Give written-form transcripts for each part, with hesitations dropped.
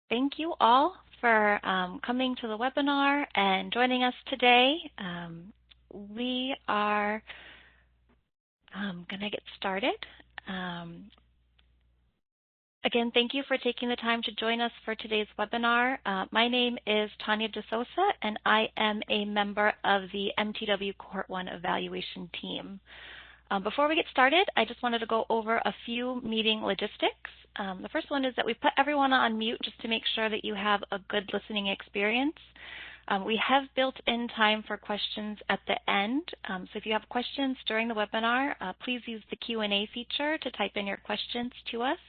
Thank you all for coming to the webinar and joining us today. We are going to get started. Again, thank you for taking the time to join us for today's webinar. My name is Tanya DeSosa, and I am a member of the MTW Cohort 1 evaluation team. Before we get started, I just wanted to go over a few meeting logistics. The first one is that we put everyone on mute just to make sure that you have a good listening experience. We have built in time for questions at the end. So if you have questions during the webinar, please use the Q&A feature to type in your questions to us.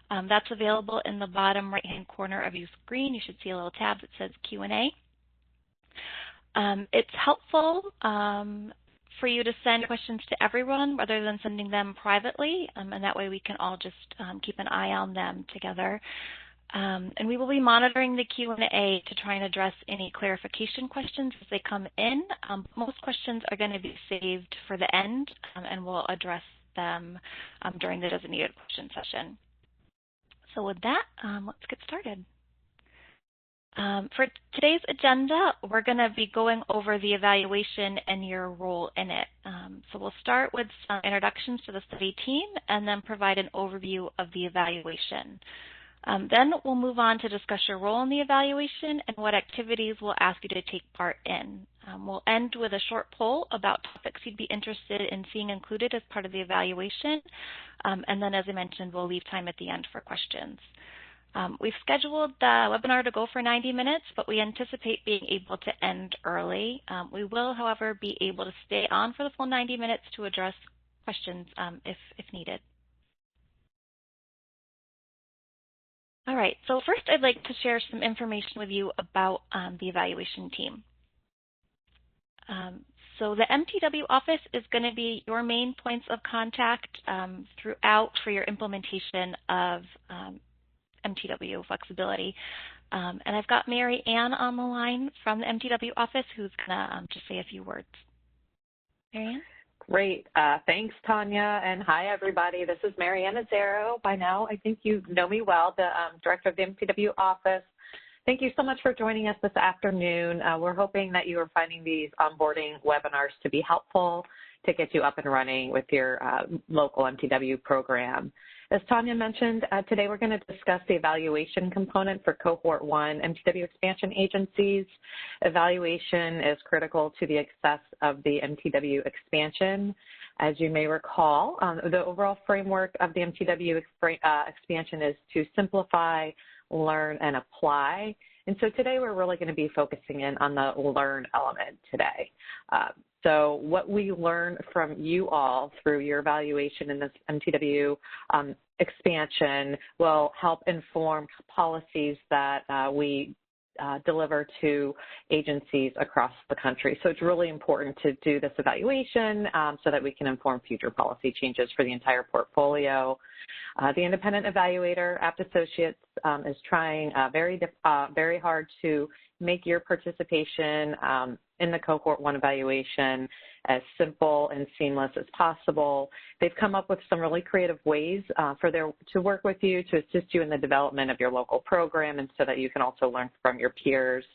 That's available in the bottom right-hand corner of your screen. You should see a little tab that says Q&A. It's helpful for you to send questions to everyone rather than sending them privately, and that way we can all just keep an eye on them together. And we will be monitoring the Q&A to try and address any clarification questions as they come in. Most questions are going to be saved for the end, and we'll address them during the designated question session. So with that, let's get started. For today's agenda, we're going to be going over the evaluation and your role in it. So we'll start with some introductions to the study team and then provide an overview of the evaluation. Then we'll move on to discuss your role in the evaluation and what activities we'll ask you to take part in. We'll end with a short poll about topics you'd be interested in seeing included as part of the evaluation. And then, as I mentioned, we'll leave time at the end for questions. We've scheduled the webinar to go for 90 minutes, but we anticipate being able to end early. We will, however, be able to stay on for the full 90 minutes to address questions if needed. All right, so first I'd like to share some information with you about the evaluation team. So the MTW office is going to be your main points of contact throughout for your implementation of MTW flexibility. And I've got Mary Ann on the line from the MTW office who's going to just say a few words. Mary Ann? Great. Thanks, Tanya. And hi, everybody. This is Mary Ann Azzaro. By now, I think you know me well, the director of the MTW office. Thank you so much for joining us this afternoon. We're hoping that you are finding these onboarding webinars to be helpful to get you up and running with your local MTW program. As Tanya mentioned, today we're going to discuss the evaluation component for Cohort 1 MTW expansion agencies. Evaluation is critical to the success of the MTW expansion. As you may recall, the overall framework of the MTW expansion is to simplify, learn, and apply. And so today we're really going to be focusing in on the learn element today. So what we learn from you all through your evaluation in this MTW expansion will help inform policies that we deliver to agencies across the country. So it's really important to do this evaluation so that we can inform future policy changes for the entire portfolio. The independent evaluator, Apt Associates, is trying very hard to make your participation in the Cohort 1 evaluation as simple and seamless as possible. They've come up with some really creative ways to work with you, to assist you in the development of your local program, and so that you can also learn from your peers.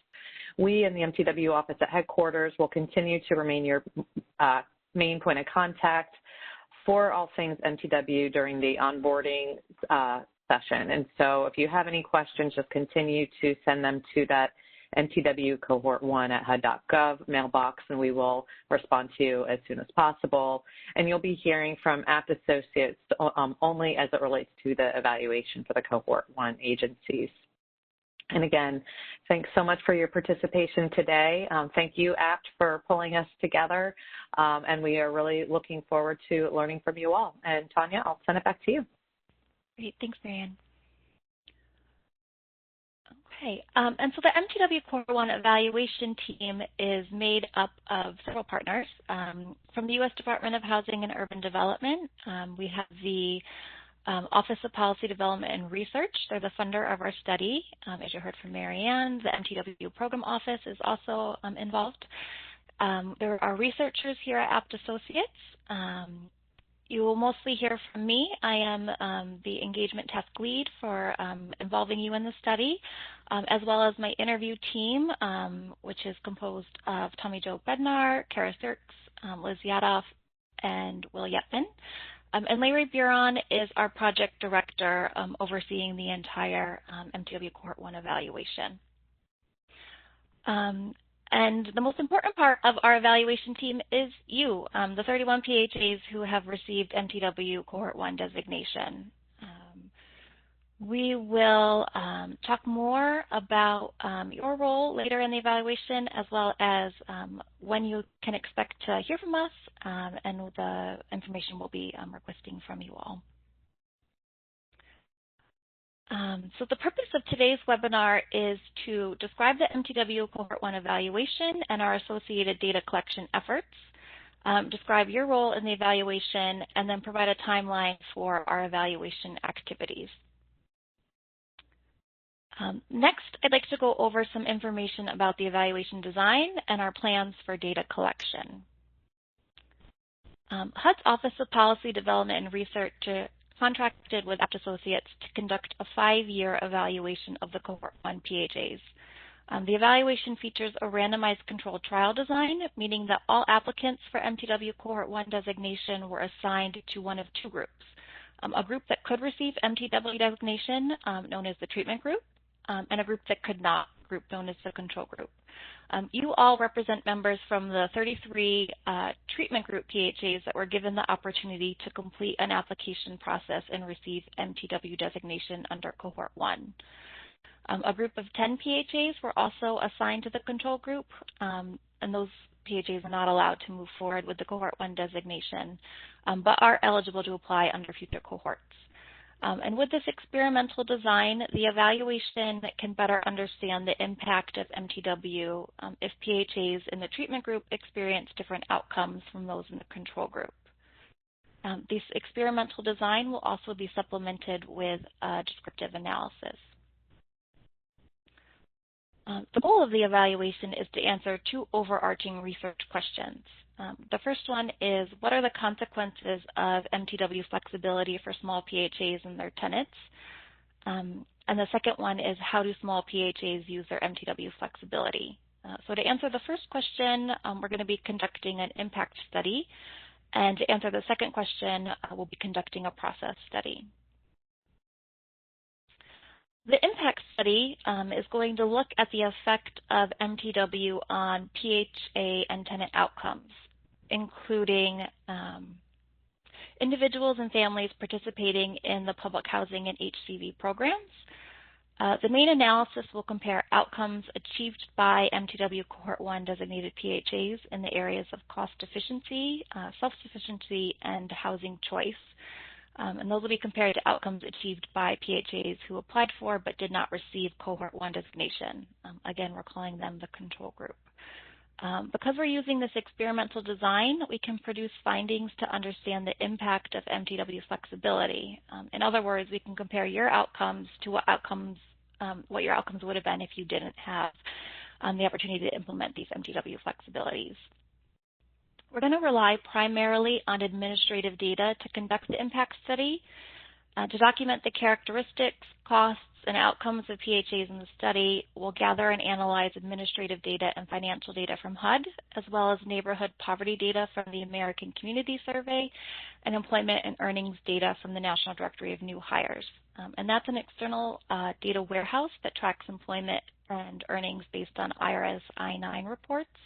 We in the MTW office at headquarters will continue to remain your main point of contact for all things MTW during the onboarding session. And so if you have any questions, just continue to send them to that MTW Cohort 1 at HUD.gov mailbox, and we will respond to you as soon as possible. And you'll be hearing from Apt Associates only as it relates to the evaluation for the Cohort 1 agencies. And again, thanks so much for your participation today. Thank you, Apt, for pulling us together. And we are really looking forward to learning from you all. And Tanya, I'll send it back to you. Great. Thanks, Mary Ann. Okay, and so the MTW Cohort 1 evaluation team is made up of several partners. From the U.S. Department of Housing and Urban Development, we have the Office of Policy Development and Research. They're the funder of our study. As you heard from Mary Ann, the MTW Program Office is also involved. There are researchers here at Apt Associates. You will mostly hear from me. I am the engagement task lead for involving you in the study, as well as my interview team, which is composed of Tommy Jo Bednar, Kara Sirks, Liz Yadoff, and Will Yetman. And Larry Buron is our project director overseeing the entire MTW Cohort 1 evaluation. And the most important part of our evaluation team is you, the 31 PHAs who have received MTW Cohort 1 designation. We will talk more about your role later in the evaluation, as well as when you can expect to hear from us, and the information we'll be requesting from you all. So the purpose of today's webinar is to describe the MTW Cohort 1 evaluation and our associated data collection efforts, describe your role in the evaluation, and then provide a timeline for our evaluation activities. Next, I'd like to go over some information about the evaluation design and our plans for data collection. HUD's Office of Policy Development and Research contracted with Apt Associates to conduct a 5-year evaluation of the Cohort 1 PHAs. The evaluation features a randomized controlled trial design, meaning that all applicants for MTW Cohort 1 designation were assigned to one of two groups. A group that could receive MTW designation, known as the treatment group, and a group that could not, group known as the control group. You all represent members from the 33 treatment group PHAs that were given the opportunity to complete an application process and receive MTW designation under Cohort 1. A group of 10 PHAs were also assigned to the control group, and those PHAs are not allowed to move forward with the Cohort 1 designation, but are eligible to apply under future cohorts. And with this experimental design, the evaluation can better understand the impact of MTW if PHAs in the treatment group experience different outcomes from those in the control group. This experimental design will also be supplemented with descriptive analysis. The goal of the evaluation is to answer two overarching research questions. The first one is, what are the consequences of MTW flexibility for small PHAs and their tenants? And the second one is, how do small PHAs use their MTW flexibility? So to answer the first question, we're going to be conducting an impact study. And to answer the second question, we'll be conducting a process study. The impact study is going to look at the effect of MTW on PHA and tenant outcomes, including individuals and families participating in the public housing and HCV programs. The main analysis will compare outcomes achieved by MTW Cohort 1 designated PHAs in the areas of cost efficiency, self-sufficiency, and housing choice. And those will be compared to outcomes achieved by PHAs who applied for but did not receive Cohort 1 designation. Again, we're calling them the control group. Because we're using this experimental design, we can produce findings to understand the impact of MTW flexibility. In other words, we can compare your outcomes to what your outcomes would have been if you didn't have the opportunity to implement these MTW flexibilities. We're going to rely primarily on administrative data to conduct the impact study. To document the characteristics, costs, and outcomes of PHAs in the study, we'll gather and analyze administrative data and financial data from HUD, as well as neighborhood poverty data from the American Community Survey, and employment and earnings data from the National Directory of New Hires. And that's an external data warehouse that tracks employment and earnings based on IRS I-9 reports,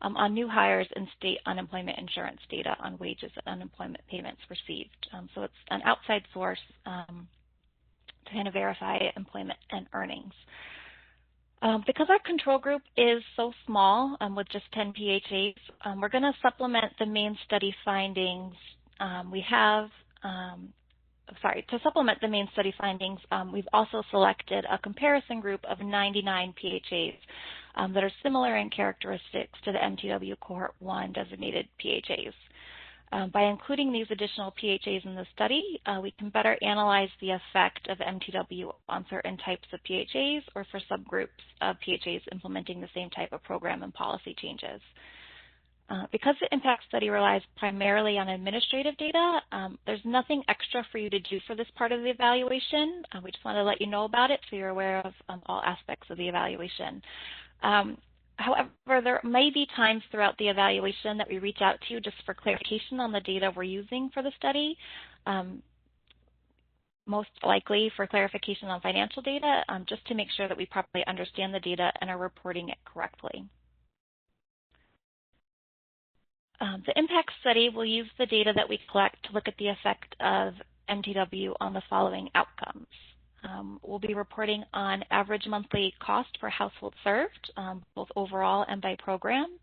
on new hires and state unemployment insurance data on wages and unemployment payments received. So it's an outside source to kind of verify employment and earnings. Because our control group is so small, with just 10 PHAs, we're going to supplement the main study findings. To supplement the main study findings, we've also selected a comparison group of 99 PHAs that are similar in characteristics to the MTW Cohort 1 designated PHAs. By including these additional PHAs in the study, we can better analyze the effect of MTW on certain types of PHAs or for subgroups of PHAs implementing the same type of program and policy changes. Because the impact study relies primarily on administrative data, there's nothing extra for you to do for this part of the evaluation. We just want to let you know about it so you're aware of all aspects of the evaluation. However, there may be times throughout the evaluation that we reach out to you just for clarification on the data we're using for the study. Most likely for clarification on financial data, just to make sure that we properly understand the data and are reporting it correctly. The impact study will use the data that we collect to look at the effect of MTW on the following outcomes. We'll be reporting on average monthly cost per household served, both overall and by program,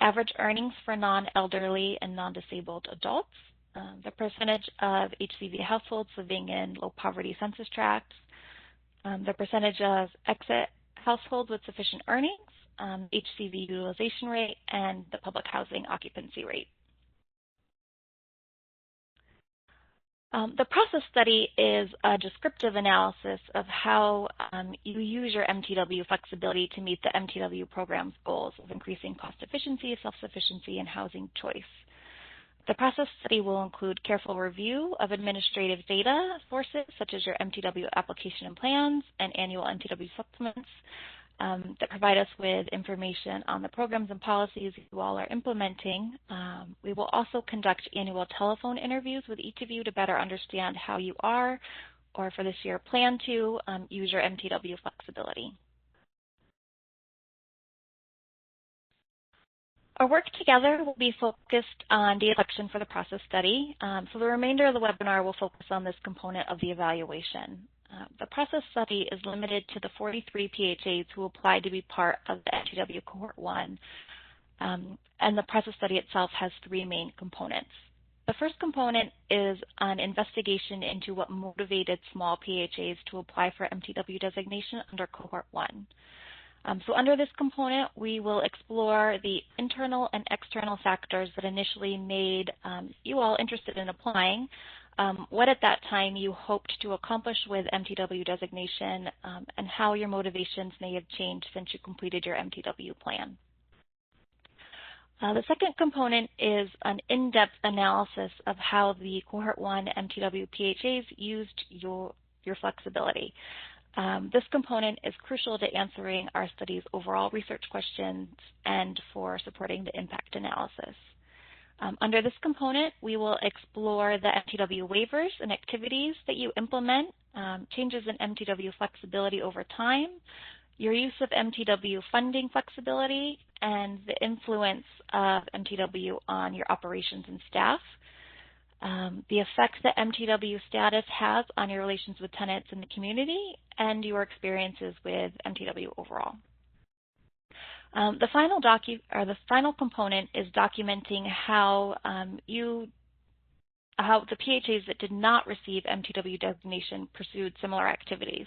average earnings for non-elderly and non-disabled adults, the percentage of HCV households living in low poverty census tracts, the percentage of exit households with sufficient earnings, HCV utilization rate, and the public housing occupancy rate. The process study is a descriptive analysis of how you use your MTW flexibility to meet the MTW program's goals of increasing cost efficiency, self-sufficiency, and housing choice. The process study will include careful review of administrative data sources, such as your MTW application and plans and annual MTW supplements, that provide us with information on the programs and policies you all are implementing. We will also conduct annual telephone interviews with each of you to better understand how you are, or for this year plan to, use your MTW flexibility. Our work together will be focused on data collection for the process study. So the remainder of the webinar will focus on this component of the evaluation. The process study is limited to the 43 PHAs who applied to be part of the MTW Cohort 1, and the process study itself has three main components. The first component is an investigation into what motivated small PHAs to apply for MTW designation under Cohort 1. So under this component, we will explore the internal and external factors that initially made you all interested in applying, what at that time you hoped to accomplish with MTW designation, and how your motivations may have changed since you completed your MTW plan. The second component is an in-depth analysis of how the Cohort 1 MTW PHAs used your flexibility. This component is crucial to answering our study's overall research questions and for supporting the impact analysis. Under this component, we will explore the MTW waivers and activities that you implement, changes in MTW flexibility over time, your use of MTW funding flexibility, and the influence of MTW on your operations and staff, the effects that MTW status has on your relations with tenants in the community, and your experiences with MTW overall. The final component is documenting how how the PHAs that did not receive MTW designation pursued similar activities.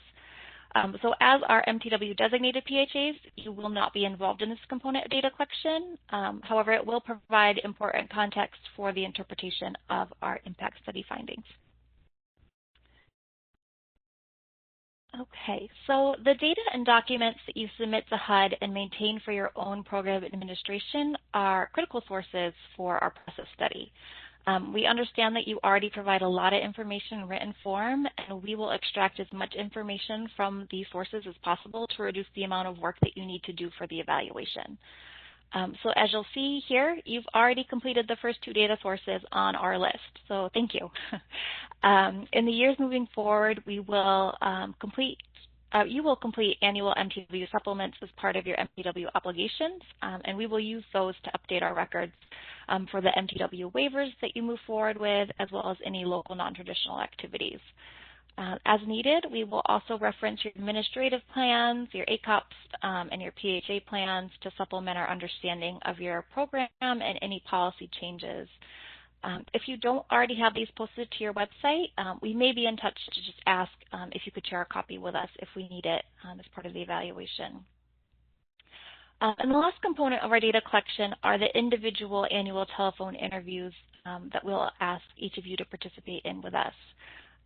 So as our MTW designated PHAs, you will not be involved in this component of data collection. However, it will provide important context for the interpretation of our impact study findings. Okay, so the data and documents that you submit to HUD and maintain for your own program administration are critical sources for our process study. We understand that you already provide a lot of information in written form, and we will extract as much information from these sources as possible to reduce the amount of work that you need to do for the evaluation. So as you'll see here, you've already completed the first two data sources on our list, so thank you. In the years moving forward, we will you will complete annual MTW supplements as part of your MTW obligations, and we will use those to update our records for the MTW waivers that you move forward with, as well as any local non-traditional activities. As needed, we will also reference your administrative plans, your ACOPs, and your PHA plans to supplement our understanding of your program and any policy changes. If you don't already have these posted to your website, we may be in touch to just ask if you could share a copy with us if we need it as part of the evaluation. And the last component of our data collection are the individual annual telephone interviews that we'll ask each of you to participate in with us.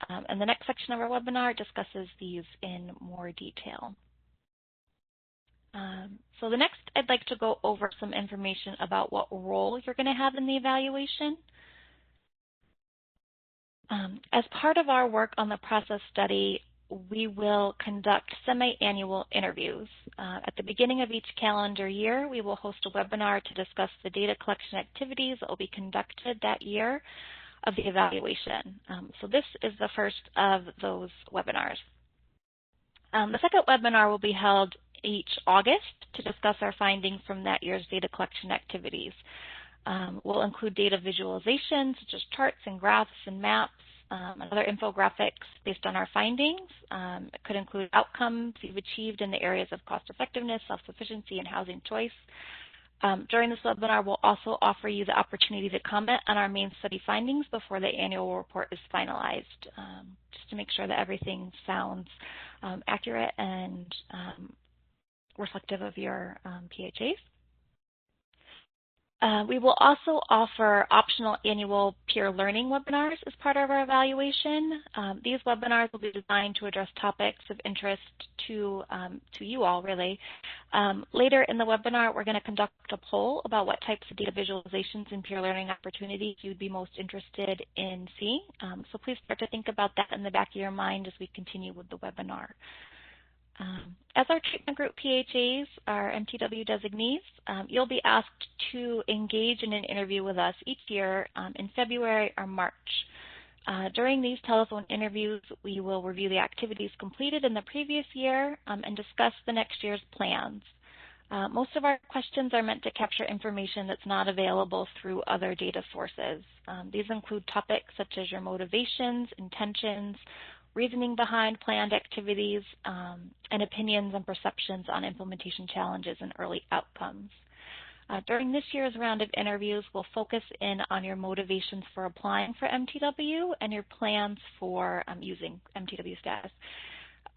And the next section of our webinar discusses these in more detail. So the next, I'd like to go over some information about what role you're going to have in the evaluation. As part of our work on the process study, we will conduct semi-annual interviews. At the beginning of each calendar year, we will host a webinar to discuss the data collection activities that will be conducted that year of the evaluation. So this is the first of those webinars. The second webinar will be held each August to discuss our findings from that year's data collection activities. We'll include data visualizations such as charts and graphs and maps and other infographics based on our findings. It could include outcomes you've achieved in the areas of cost effectiveness, self-sufficiency, and housing choice. During this webinar, we'll also offer you the opportunity to comment on our main study findings before the annual report is finalized, just to make sure that everything sounds accurate and reflective of your PHAs. We will also offer optional annual peer learning webinars as part of our evaluation. These webinars will be designed to address topics of interest to you all, really. Later in the webinar, we're going to conduct a poll about what types of data visualizations and peer learning opportunities you'd be most interested in seeing. So please start to think about that in the back of your mind as we continue with the webinar. As our treatment group PHAs, our MTW designees, you'll be asked to engage in an interview with us each year in February or March. During these telephone interviews, we will review the activities completed in the previous year and discuss the next year's plans. Most of our questions are meant to capture information that's not available through other data sources. These include topics such as your motivations, intentions, reasoning behind planned activities, and opinions and perceptions on implementation challenges and early outcomes. During this year's round of interviews, we'll focus in on your motivations for applying for MTW and your plans for using MTW status.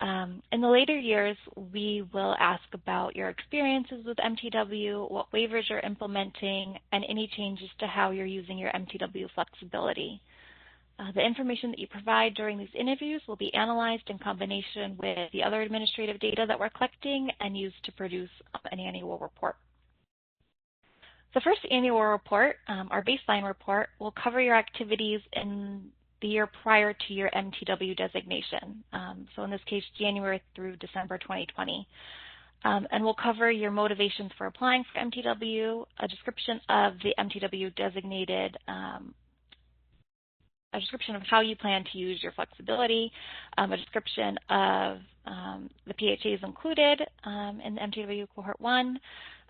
In the later years, we will ask about your experiences with MTW, what waivers you're implementing, and any changes to how you're using your MTW flexibility. The information that you provide during these interviews will be analyzed in combination with the other administrative data that we're collecting and used to produce an annual report. The first annual report, our baseline report, will cover your activities in the year prior to your MTW designation. So in this case, January through December 2020. And we'll cover your motivations for applying for MTW, a description of the MTW designated a description of how you plan to use your flexibility, a description of the PHAs included in the MTW Cohort 1,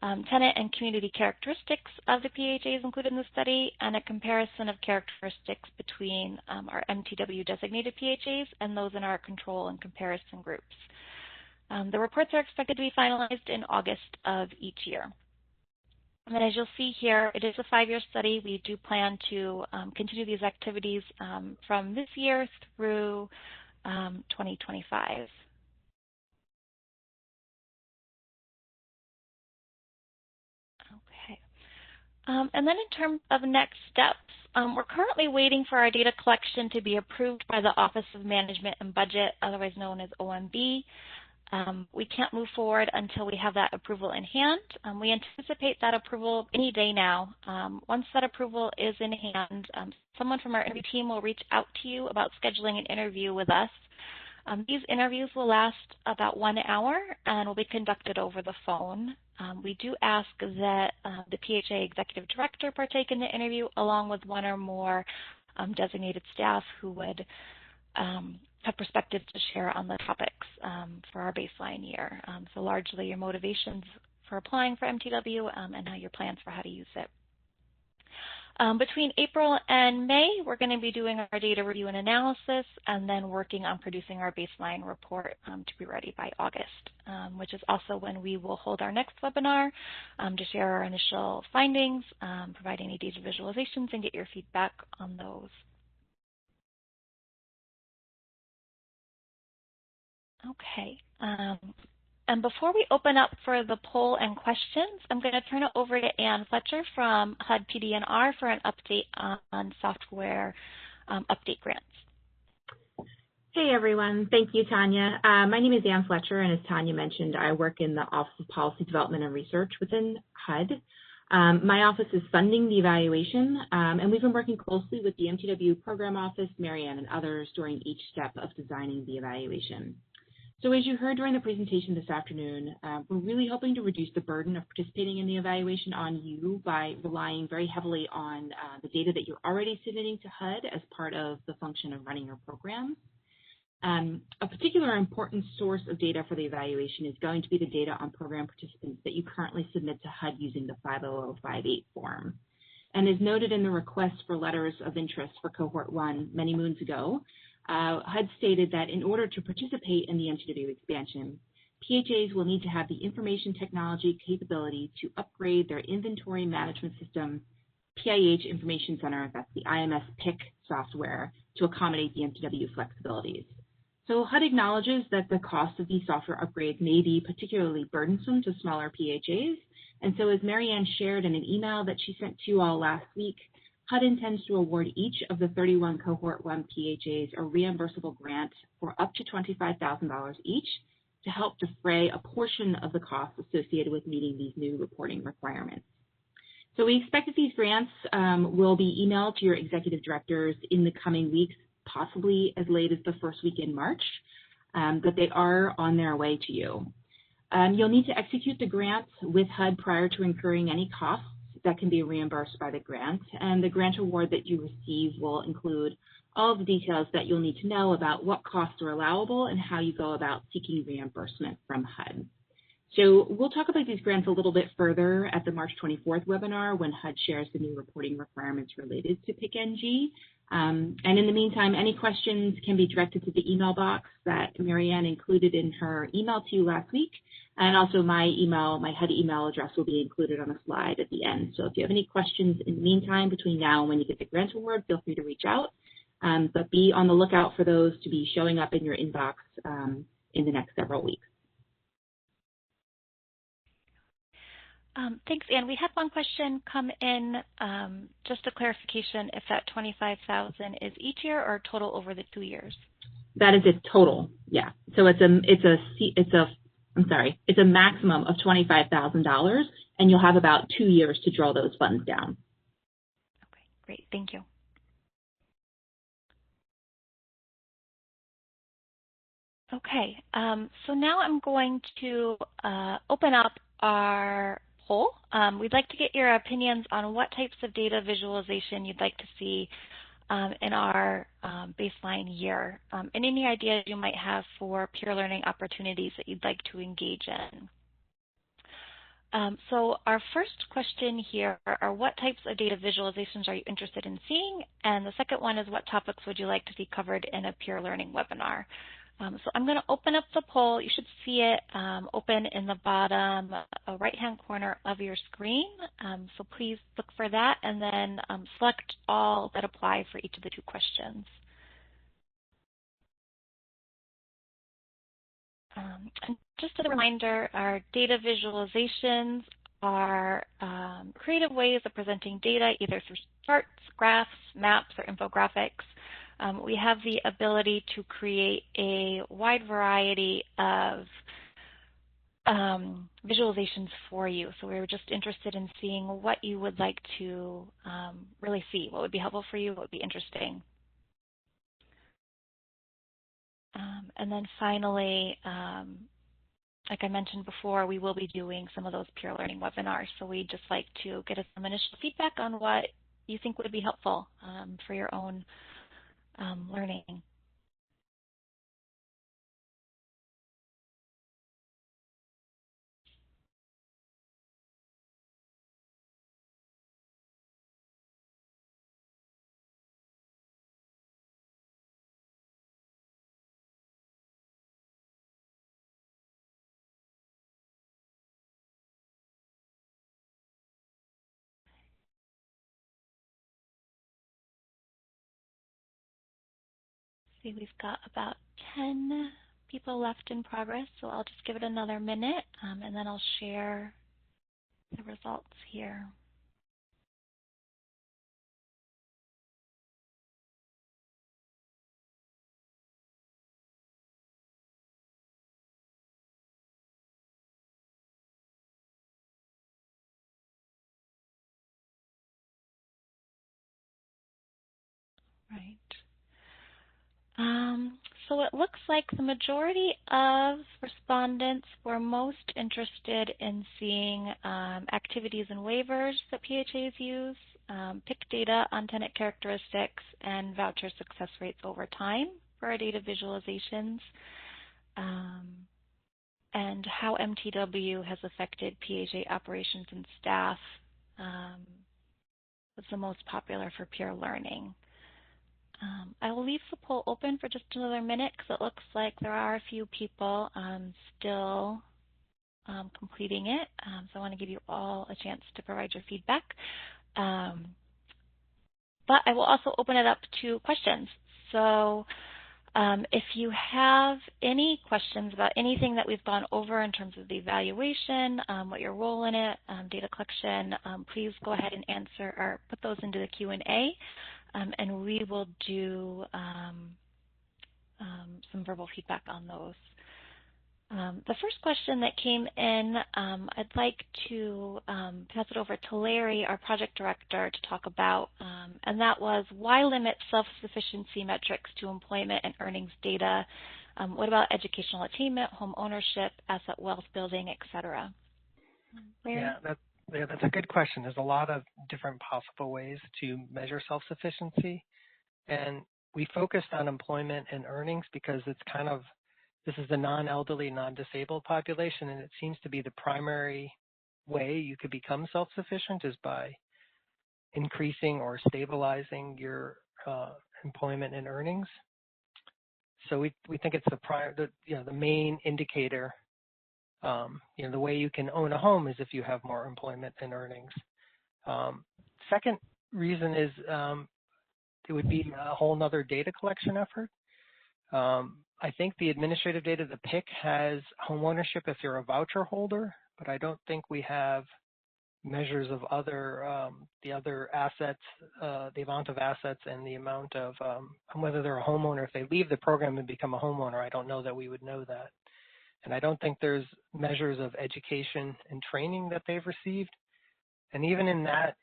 tenant and community characteristics of the PHAs included in the study, and a comparison of characteristics between our MTW designated PHAs and those in our control and comparison groups. The reports are expected to be finalized in August of each year. And then as you'll see here, it is a 5-year study. We do plan to continue these activities from this year through 2025. Okay. And then in terms of next steps, we're currently waiting for our data collection to be approved by the Office of Management and Budget, otherwise known as OMB. We can't move forward until we have that approval in hand. We anticipate that approval any day now. Once that approval is in hand, someone from our interview team will reach out to you about scheduling an interview with us. These interviews will last about 1 hour and will be conducted over the phone. We do ask that the PHA Executive Director partake in the interview along with one or more designated staff who would have perspectives to share on the topics for our baseline year. So largely your motivations for applying for MTW and now your plans for how to use it. Between April and May, we're going to be doing our data review and analysis and then working on producing our baseline report to be ready by August, which is also when we will hold our next webinar to share our initial findings, provide any data visualizations, and get your feedback on those. Okay. And before we open up for the poll and questions, I'm going to turn it over to Ann Fletcher from HUD PD&R for an update on software update grants. Hey everyone, thank you, Tanya. My name is Ann Fletcher, and as Tanya mentioned, I work in the Office of Policy Development and Research within HUD. My office is funding the evaluation, and we've been working closely with the MTW Program Office, Marianne, and others during each step of designing the evaluation. So as you heard during the presentation this afternoon, we're really hoping to reduce the burden of participating in the evaluation on you by relying very heavily on the data that you're already submitting to HUD as part of the function of running your program. A particular important source of data for the evaluation is going to be the data on program participants that you currently submit to HUD using the 50058 form. And as noted in the request for letters of interest for Cohort 1 many moons ago, HUD stated that in order to participate in the MTW expansion, PHAs will need to have the information technology capability to upgrade their inventory management system, PIH Information Center, that's the IMS PIC software, to accommodate the MTW flexibilities. So HUD acknowledges that the cost of these software upgrades may be particularly burdensome to smaller PHAs, and so as Marianne shared in an email that she sent to you all last week, HUD intends to award each of the 31 Cohort 1 PHAs a reimbursable grant for up to $25,000 each to help defray a portion of the costs associated with meeting these new reporting requirements. So we expect that these grants will be emailed to your executive directors in the coming weeks, possibly as late as the first week in March, but they are on their way to you. You'll need to execute the grants with HUD prior to incurring any costs that can be reimbursed by the grant, and the grant award that you receive will include all of the details that you'll need to know about what costs are allowable and how you go about seeking reimbursement from HUD. So we'll talk about these grants a little bit further at the March 24th webinar when HUD shares the new reporting requirements related to PIC-NG. And in the meantime, any questions can be directed to the email box that Marianne included in her email to you last week. And also my HUD email address will be included on a slide at the end. So if you have any questions in the meantime between now and when you get the grant award, feel free to reach out. But be on the lookout for those to be showing up in your inbox in the next several weeks. Thanks, Anne. We had one question come in, just a clarification if that $25,000 is each year or total over the 2 years. That is a total, yeah. So it's a maximum of $25,000, and you'll have about 2 years to draw those funds down. Okay, great, thank you. Okay, so now I'm going to open up our poll. We'd like to get your opinions on what types of data visualization you'd like to see in our baseline year, and any ideas you might have for peer learning opportunities that you'd like to engage in. So our first question here are what types of data visualizations are you interested in seeing? And the second one is what topics would you like to see covered in a peer learning webinar? So I'm going to open up the poll. You should see it open in the bottom right-hand corner of your screen. So please look for that and then select all that apply for each of the 2 questions. And just as a reminder, our data visualizations are creative ways of presenting data either through charts, graphs, maps, or infographics. We have the ability to create a wide variety of visualizations for you. So we were just interested in seeing what you would like to really see, what would be helpful for you, what would be interesting. And then finally, like I mentioned before, we will be doing some of those peer learning webinars. So we'd just like to get some initial feedback on what you think would be helpful for your own learning. See, we've got about 10 people left in progress, so I'll just give it another minute, and then I'll share the results here. Right. So it looks like the majority of respondents were most interested in seeing activities and waivers that PHAs use, pick data on tenant characteristics, and voucher success rates over time for our data visualizations, and how MTW has affected PHA operations and staff was the most popular for peer learning. I will leave the poll open for just another minute because it looks like there are a few people still completing it. So I want to give you all a chance to provide your feedback. But I will also open it up to questions. So if you have any questions about anything that we've gone over in terms of the evaluation, what your role in it, data collection, please go ahead and answer or put those into the Q&A. And we will do some verbal feedback on those. The first question that came in, I'd like to pass it over to Larry, our project director, to talk about, and that was why limit self-sufficiency metrics to employment and earnings data? What about educational attainment, home ownership, asset wealth building, et cetera? Larry? Yeah, that's a good question. There's a lot of different possible ways to measure self-sufficiency. And we focused on employment and earnings because it's kind of, this is the non-elderly, non-disabled population, and it seems to be the primary way you could become self-sufficient is by increasing or stabilizing your employment and earnings. So we think it's the main indicator. The way you can own a home is if you have more employment and earnings. Second reason is it would be a whole nother data collection effort. I think the administrative data, the PIC, has home ownership if you're a voucher holder, but I don't think we have measures of the other assets, the amount of assets and the amount of whether they're a homeowner. If they leave the program and become a homeowner, I don't know that we would know that. And I don't think there's measures of education and training that they've received. And even in that,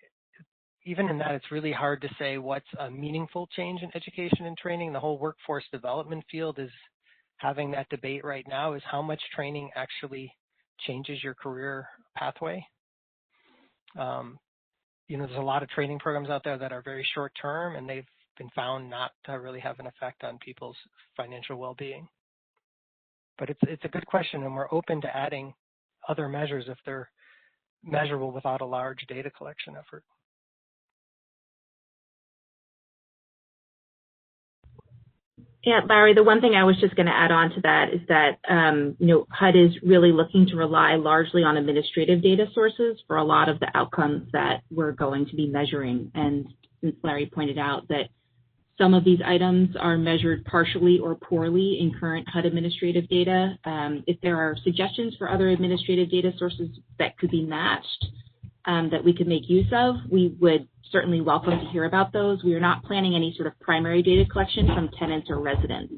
it's really hard to say what's a meaningful change in education and training. The whole workforce development field is having that debate right now, is how much training actually changes your career pathway. There's a lot of training programs out there that are very short term, and they've been found not to really have an effect on people's financial well-being. But it's a good question, and we're open to adding other measures if they're measurable without a large data collection effort. Yeah, Larry, the one thing I was just going to add on to that is that, HUD is really looking to rely largely on administrative data sources for a lot of the outcomes that we're going to be measuring. And since Larry pointed out that some of these items are measured partially or poorly in current HUD administrative data, if there are suggestions for other administrative data sources that could be matched, that we could make use of, we would certainly welcome to hear about those. We are not planning any sort of primary data collection from tenants or residents.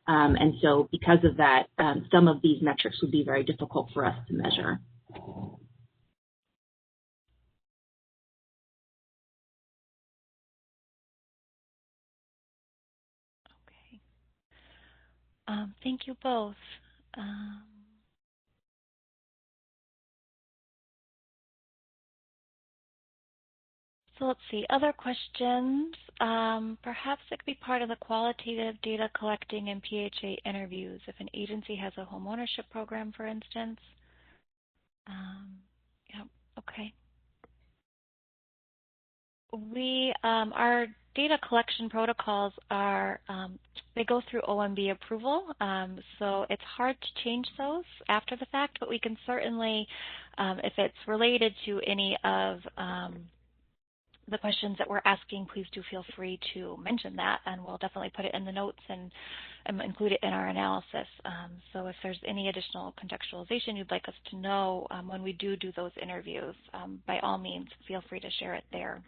And so because of that, some of these metrics would be very difficult for us to measure. Okay. Thank you both. So let's see, other questions. Perhaps it could be part of the qualitative data collecting and PHA interviews if an agency has a home ownership program, for instance. Yeah, okay. Our data collection protocols are, they go through OMB approval, so it's hard to change those after the fact, but we can certainly, if it's related to any of the questions that we're asking, please do feel free to mention that, and we'll definitely put it in the notes and include it in our analysis. So if there's any additional contextualization you'd like us to know when we do those interviews, by all means, feel free to share it there.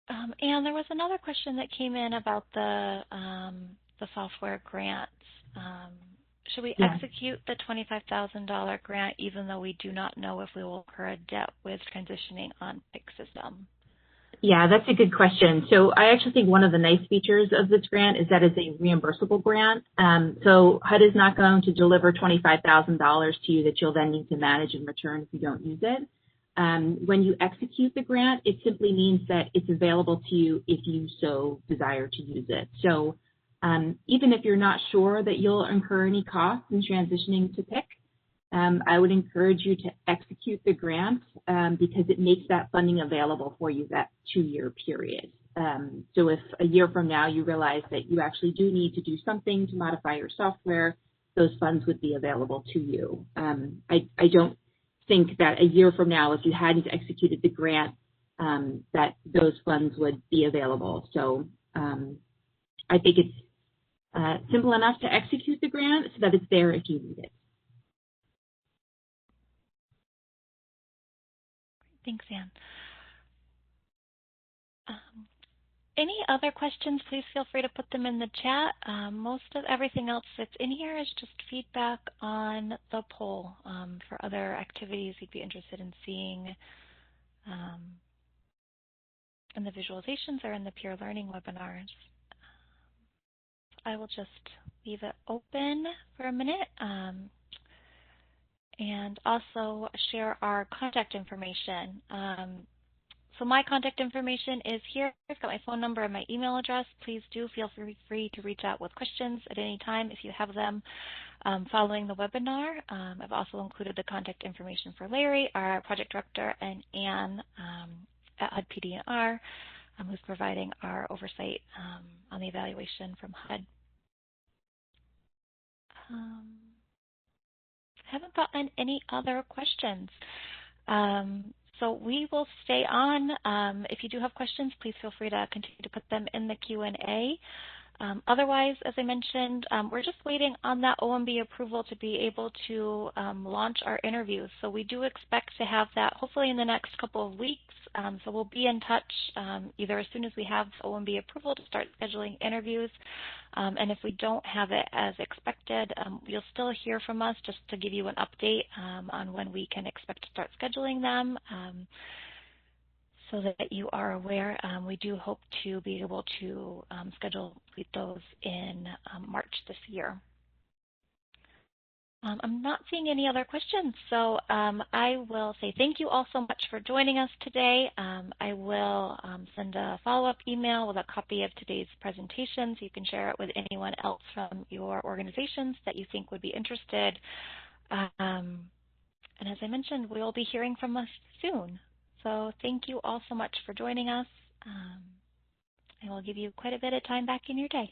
And there was another question that came in about the software grants. should we Yeah. execute the $25,000 grant even though we do not know if we will incur a debt with transitioning on PIC system? Yeah, that's a good question. So I actually think one of the nice features of this grant is that it's a reimbursable grant. So HUD is not going to deliver $25,000 to you that you'll then need to manage and return if you don't use it. When you execute the grant, it simply means that it's available to you if you so desire to use it. So even if you're not sure that you'll incur any costs in transitioning to PIC, I would encourage you to execute the grant because it makes that funding available for you that 2-year period. So if a year from now you realize that you actually do need to do something to modify your software, those funds would be available to you. I don't think that a year from now, if you hadn't executed the grant, that those funds would be available. So I think it's simple enough to execute the grant so that it's there if you need it. Thanks, Anne. Any other questions, please feel free to put them in the chat. Most of everything else that's in here is just feedback on the poll for other activities you'd be interested in seeing in the visualizations or in the peer learning webinars. I will just leave it open for a minute and also share our contact information. So my contact information is here. I've got my phone number and my email address. Please do feel free to reach out with questions at any time if you have them following the webinar. I've also included the contact information for Larry, our project director, and Anne at HUD PD&R, who's providing our oversight on the evaluation from HUD. I haven't gotten any other questions. So we will stay on. If you do have questions, please feel free to continue to put them in the Q&A. Otherwise, as I mentioned, we're just waiting on that OMB approval to be able to launch our interviews. So we do expect to have that hopefully in the next couple of weeks. So we'll be in touch either as soon as we have OMB approval to start scheduling interviews. And if we don't have it as expected, you'll still hear from us just to give you an update on when we can expect to start scheduling them. So that you are aware, we do hope to be able to schedule those in March this year. I'm not seeing any other questions, so I will say thank you all so much for joining us today. I will send a follow-up email with a copy of today's presentation so you can share it with anyone else from your organizations that you think would be interested. And as I mentioned, we'll be hearing from us soon. So thank you all so much for joining us. I will give you quite a bit of time back in your day.